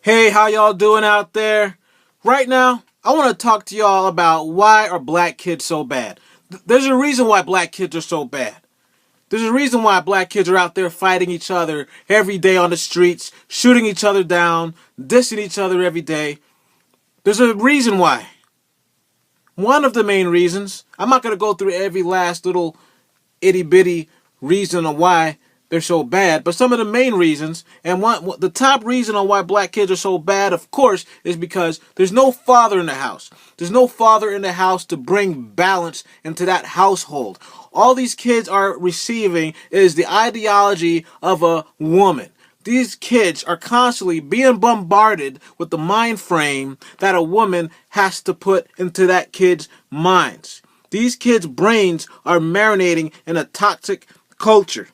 Hey, how y'all doing out there? Right now, I want to talk to y'all about why are black kids so bad. There's a reason why black kids are so bad. There's a reason why black kids are out there fighting each other every day on the streets, shooting each other down, dissing each other every day. There's a reason why. One of the main reasons, I'm not going to go through every last little itty bitty reason on why they're so bad, but some of the main reasons, and the top reason on why black kids are so bad, of course, is because there's no father in the house. There's no father in the house to bring balance into that household. All these kids are receiving is the ideology of a woman. These kids are constantly being bombarded with the mind frame that a woman has to put into that kid's minds. These kids' brains are marinating in a toxic culture.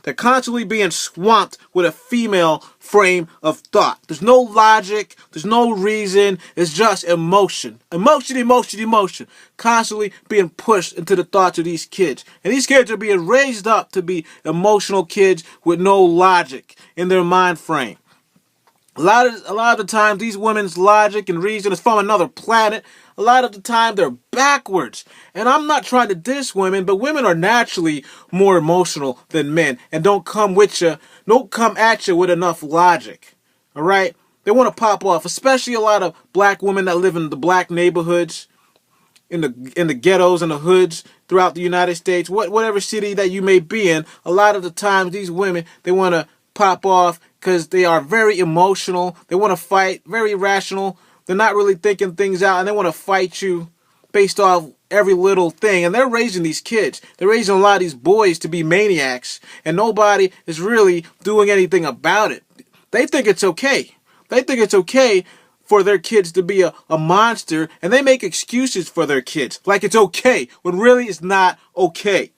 They're constantly being swamped with a female frame of thought. There's no logic. There's no reason. It's just emotion. Emotion, emotion, emotion. Constantly being pushed into the thoughts of these kids. And these kids are being raised up to be emotional kids with no logic in their mind frame. A lot of the time, these women's logic and reason is from another planet. A lot of the time, they're backwards. And I'm not trying to diss women, but women are naturally more emotional than men and don't come at you with enough logic. All right? They want to pop off, especially a lot of black women that live in the black neighborhoods, in the ghettos and the hoods throughout the United States, whatever city that you may be in. A lot of the times, these women, they want to pop off because they are very emotional. They want to fight, very irrational. They're not really thinking things out, and they want to fight you based off every little thing. And they're raising these kids. They're raising a lot of these boys to be maniacs, and nobody is really doing anything about it. They think it's okay. They think it's okay for their kids to be a monster, and they make excuses for their kids like it's okay, when really it's not okay.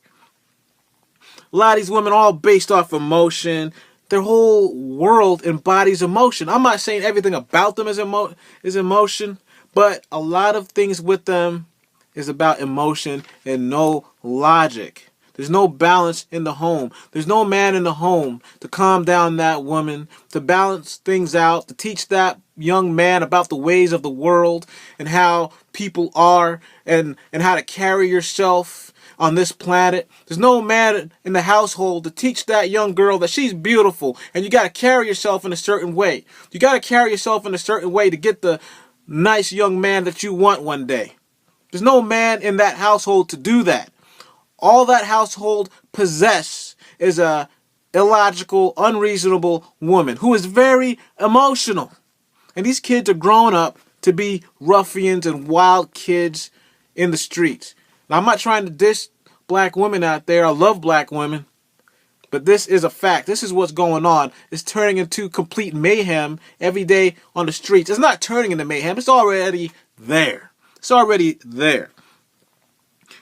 A lot of these women all based off emotion. Their whole world embodies emotion. I'm not saying everything about them is emotion, but a lot of things with them is about emotion and no logic. There's no balance in the home. There's no man in the home to calm down that woman, to balance things out, to teach that young man about the ways of the world and how people are and how to carry yourself on this planet. There's no man in the household to teach that young girl that she's beautiful and you got to carry yourself in a certain way. You got to carry yourself in a certain way to get the nice young man that you want one day. There's no man in that household to do that. All that household possess is a illogical, unreasonable woman who is very emotional. And these kids are growing up to be ruffians and wild kids in the streets. Now, I'm not trying to diss black women out there. I love black women. But this is a fact. This is what's going on. It's turning into complete mayhem every day on the streets. It's not turning into mayhem. It's already there. It's already there.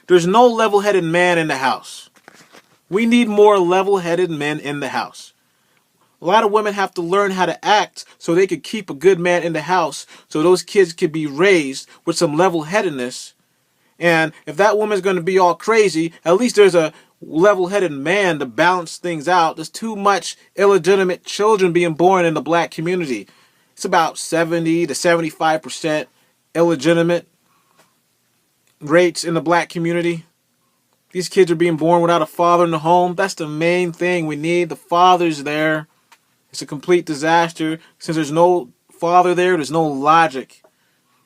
There's no level-headed man in the house. We need more level-headed men in the house. A lot of women have to learn how to act so they could keep a good man in the house so those kids could be raised with some level-headedness. And if that woman's going to be all crazy, at least there's a level-headed man to balance things out. There's too much illegitimate children being born in the black community. It's about 70 to 75% illegitimate rates in the black community. These kids are being born without a father in the home. That's the main thing we need. The father's there. It's a complete disaster. Since there's no father there, there's no logic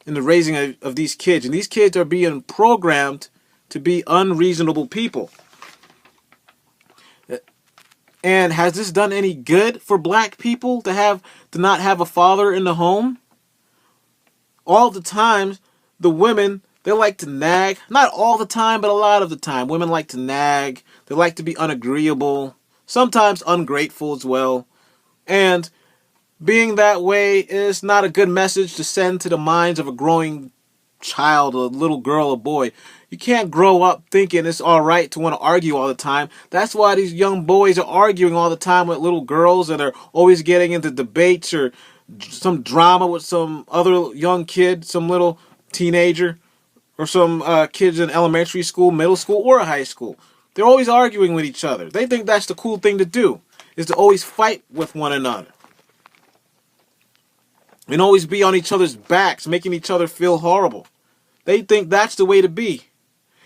in the raising of these kids. And these kids are being programmed to be unreasonable people. And has this done any good for black people to not have a father in the home? All the times, the women, they like to nag. Not all the time, but a lot of the time. Women like to nag. They like to be unagreeable. Sometimes ungrateful as well. And being that way is not a good message to send to the minds of a growing child, a little girl, a boy. You can't grow up thinking it's all right to want to argue all the time. That's why these young boys are arguing all the time with little girls, and they're always getting into debates or some drama with some other young kid, some little teenager, or some kids in elementary school, middle school, or high school. They're always arguing with each other. They think that's the cool thing to do, is to always fight with one another. and always be on each other's backs, making each other feel horrible. They think that's the way to be.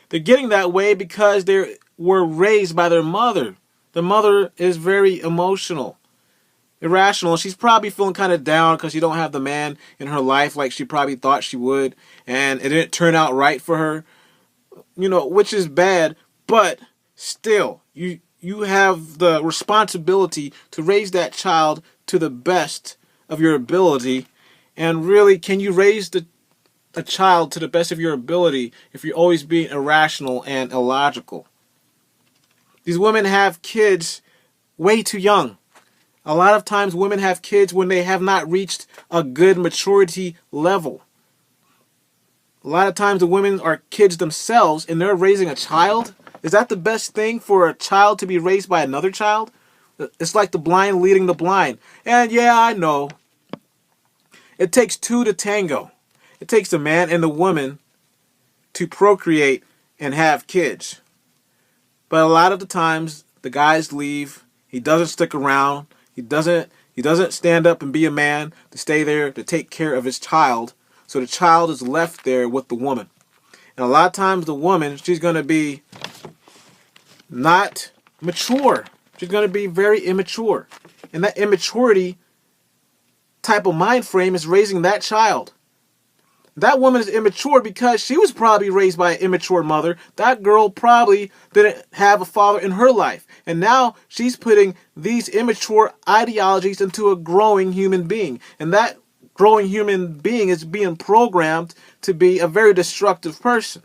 They're getting that way because they were raised by their mother. The mother is very emotional, irrational. She's probably feeling kind of down because she don't have the man in her life like she probably thought she would, and it didn't turn out right for her. Which is bad, but still, you have the responsibility to raise that child to the best of your ability. And really, can you raise a child to the best of your ability if you're always being irrational and illogical? These women have kids way too young. A lot of times women have kids when they have not reached a good maturity level. A lot of times the women are kids themselves and they're raising a child. Is that the best thing for a child to be raised by another child? It's like the blind leading the blind. And yeah, I know. It takes two to tango. It takes the man and the woman to procreate and have kids. But a lot of the times the guys leave. He doesn't stick around. He doesn't stand up and be a man to stay there to take care of his child. So the child is left there with the woman. And a lot of times the woman, she's going to be not mature. She's going to be very immature. And that immaturity type of mind frame is raising that child. That woman is immature because she was probably raised by an immature mother. That girl probably didn't have a father in her life. And now she's putting these immature ideologies into a growing human being. And that growing human being is being programmed to be a very destructive person.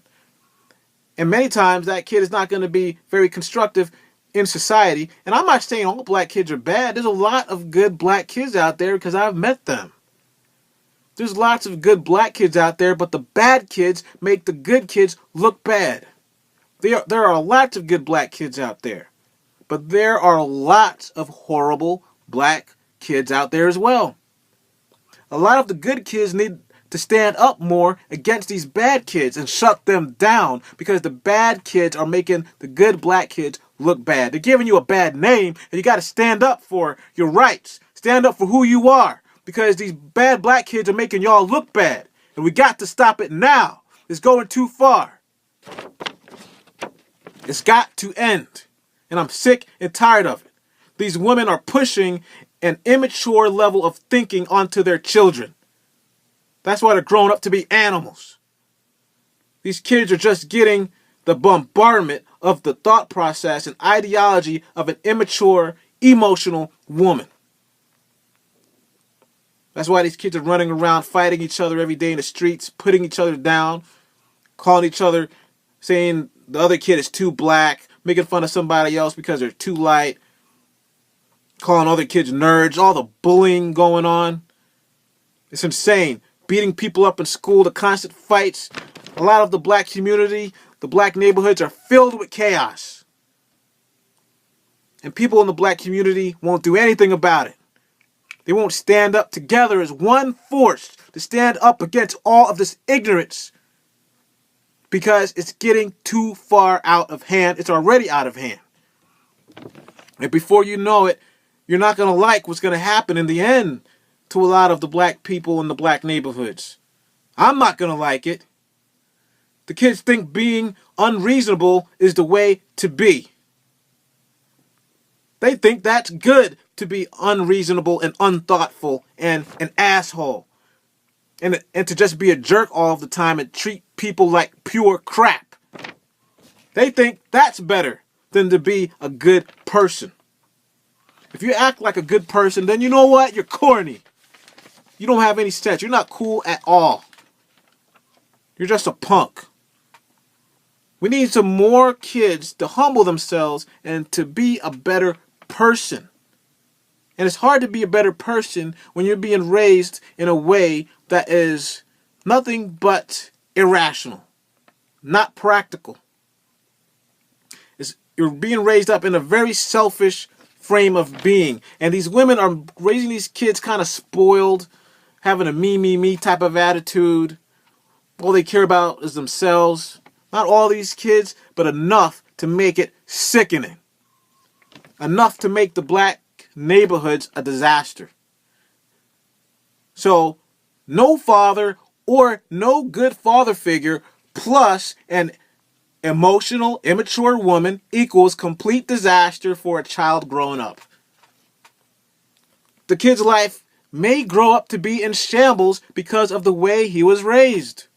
And many times that kid is not going to be very constructive in society. And I'm not saying all black kids are bad. There's a lot of good black kids out there because I've met them. There's lots of good black kids out there, but the bad kids make the good kids look bad. There are lots of good black kids out there, but there are lots of horrible black kids out there as well. A lot of the good kids need to stand up more against these bad kids and shut them down because the bad kids are making the good black kids look bad. They're giving you a bad name, and you got to stand up for your rights. Stand up for who you are because these bad black kids are making y'all look bad, and we got to stop it now. It's going too far. It's got to end, and I'm sick and tired of it. These women are pushing an immature level of thinking onto their children. That's why they're growing up to be animals. These kids are just getting the bombardment of the thought process and ideology of an immature, emotional woman. That's why these kids are running around fighting each other every day in the streets, putting each other down, calling each other, saying the other kid is too black, making fun of somebody else because they're too light, calling other kids nerds, all the bullying going on. It's insane. Beating people up in school, the constant fights. A lot of the black community, the black neighborhoods are filled with chaos. And people in the black community won't do anything about it. They won't stand up together as one force to stand up against all of this ignorance because it's getting too far out of hand. It's already out of hand. And before you know it, you're not going to like what's going to happen in the end to a lot of the black people in the black neighborhoods. I'm not going to like it. The kids think being unreasonable is the way to be. They think that's good to be unreasonable and unthoughtful and an asshole. And to just be a jerk all of the time and treat people like pure crap. They think that's better than to be a good person. If you act like a good person, then you know what? You're corny. You don't have any sense. You're not cool at all. You're just a punk. We need some more kids to humble themselves and to be a better person. And it's hard to be a better person when you're being raised in a way that is nothing but irrational, not practical. You're being raised up in a very selfish frame of being. And these women are raising these kids kind of spoiled, having a me type of attitude. All they care about is themselves. Not all these kids, but enough to make it sickening. Enough to make the black neighborhoods a disaster. So no father or no good father figure plus an emotional, immature woman equals complete disaster for a child growing up. The kid's life may grow up to be in shambles because of the way he was raised.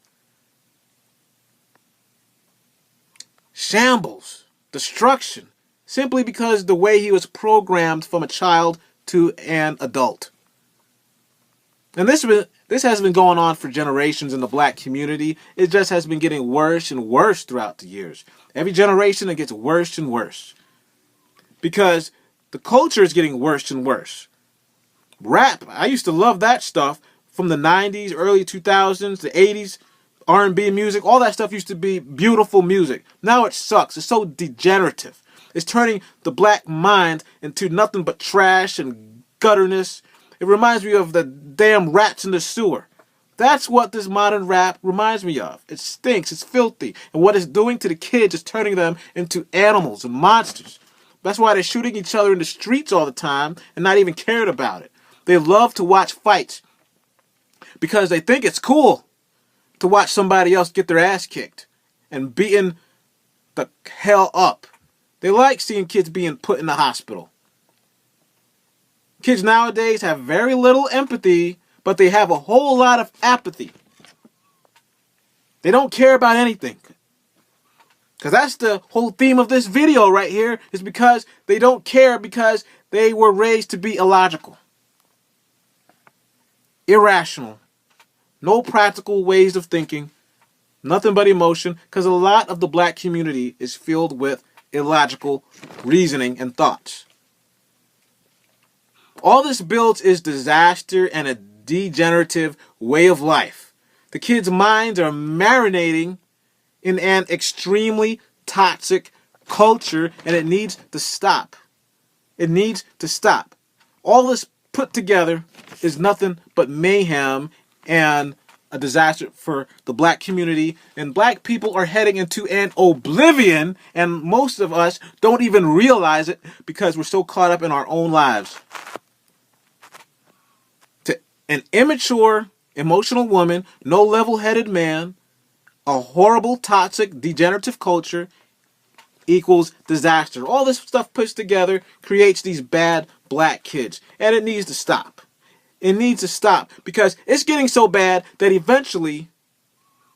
Shambles, destruction, simply because the way he was programmed from a child to an adult. And this has been going on for generations in the black community. It just has been getting worse and worse throughout the years. Every generation it gets worse and worse. Because the culture is getting worse and worse. Rap, I used to love that stuff from the 90s, early 2000s, the 80s. R&B music, all that stuff used to be beautiful music. Now it sucks. It's so degenerative. It's turning the black mind into nothing but trash and gutterness. It reminds me of the damn rats in the sewer. That's what this modern rap reminds me of. It stinks. It's filthy. And what it's doing to the kids is turning them into animals and monsters. That's why they're shooting each other in the streets all the time and not even caring about it. They love to watch fights because they think it's cool to watch somebody else get their ass kicked and beaten the hell up. They like seeing kids being put in the hospital. Kids nowadays have very little empathy, but they have a whole lot of apathy. They don't care about anything. Because that's the whole theme of this video right here, is because they don't care because they were raised to be illogical, irrational. No practical ways of thinking, nothing but emotion, because a lot of the black community is filled with illogical reasoning and thoughts. All this builds is disaster and a degenerative way of life. The kids' minds are marinating in an extremely toxic culture, and it needs to stop. It needs to stop. All this put together is nothing but mayhem and a disaster for the black community. And black people are heading into an oblivion, and most of us don't even realize it because we're so caught up in our own lives. To an immature, emotional woman, no level-headed man, a horrible, toxic, degenerative culture equals disaster. All this stuff put together creates these bad black kids, and it needs to stop. It needs to stop because it's getting so bad that eventually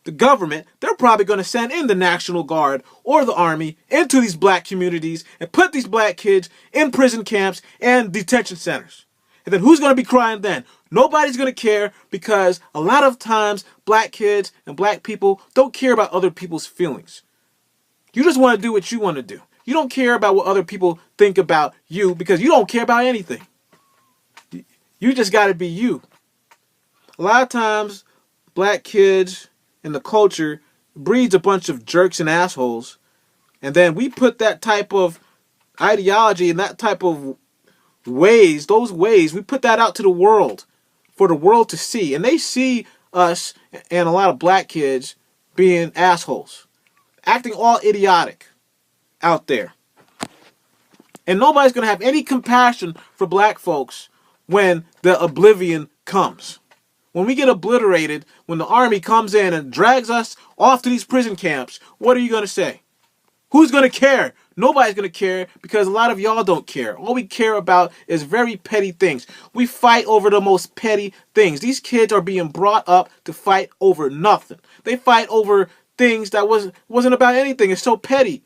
the government, they're probably going to send in the National Guard or the Army into these black communities and put these black kids in prison camps and detention centers. And then who's going to be crying then? Nobody's going to care because a lot of times black kids and black people don't care about other people's feelings. You just want to do what you want to do. You don't care about what other people think about you because you don't care about anything. You just got to be you. A lot of times, black kids and the culture breeds a bunch of jerks and assholes. And then we put that type of ideology and that type of ways, those ways, we put that out to the world for the world to see. And they see us and a lot of black kids being assholes, acting all idiotic out there. And nobody's going to have any compassion for black folks when the oblivion comes. When we get obliterated, when the army comes in and drags us off to these prison camps, what are you going to say? Who's going to care? Nobody's going to care because a lot of y'all don't care. All we care about is very petty things. We fight over the most petty things. These kids are being brought up to fight over nothing. They fight over things that wasn't about anything. It's so petty.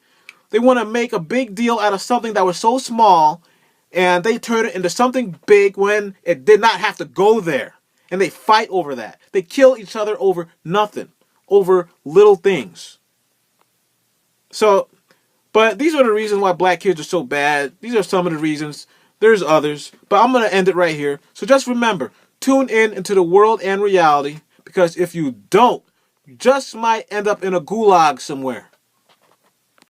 They want to make a big deal out of something that was so small, and they turn it into something big when it did not have to go there. And they fight over that. They kill each other over nothing, over little things. So, but these are the reasons why black kids are so bad. These are some of the reasons. There's others, but I'm going to end it right here. So just remember, tune in into the world and reality, because if you don't, you just might end up in a gulag somewhere.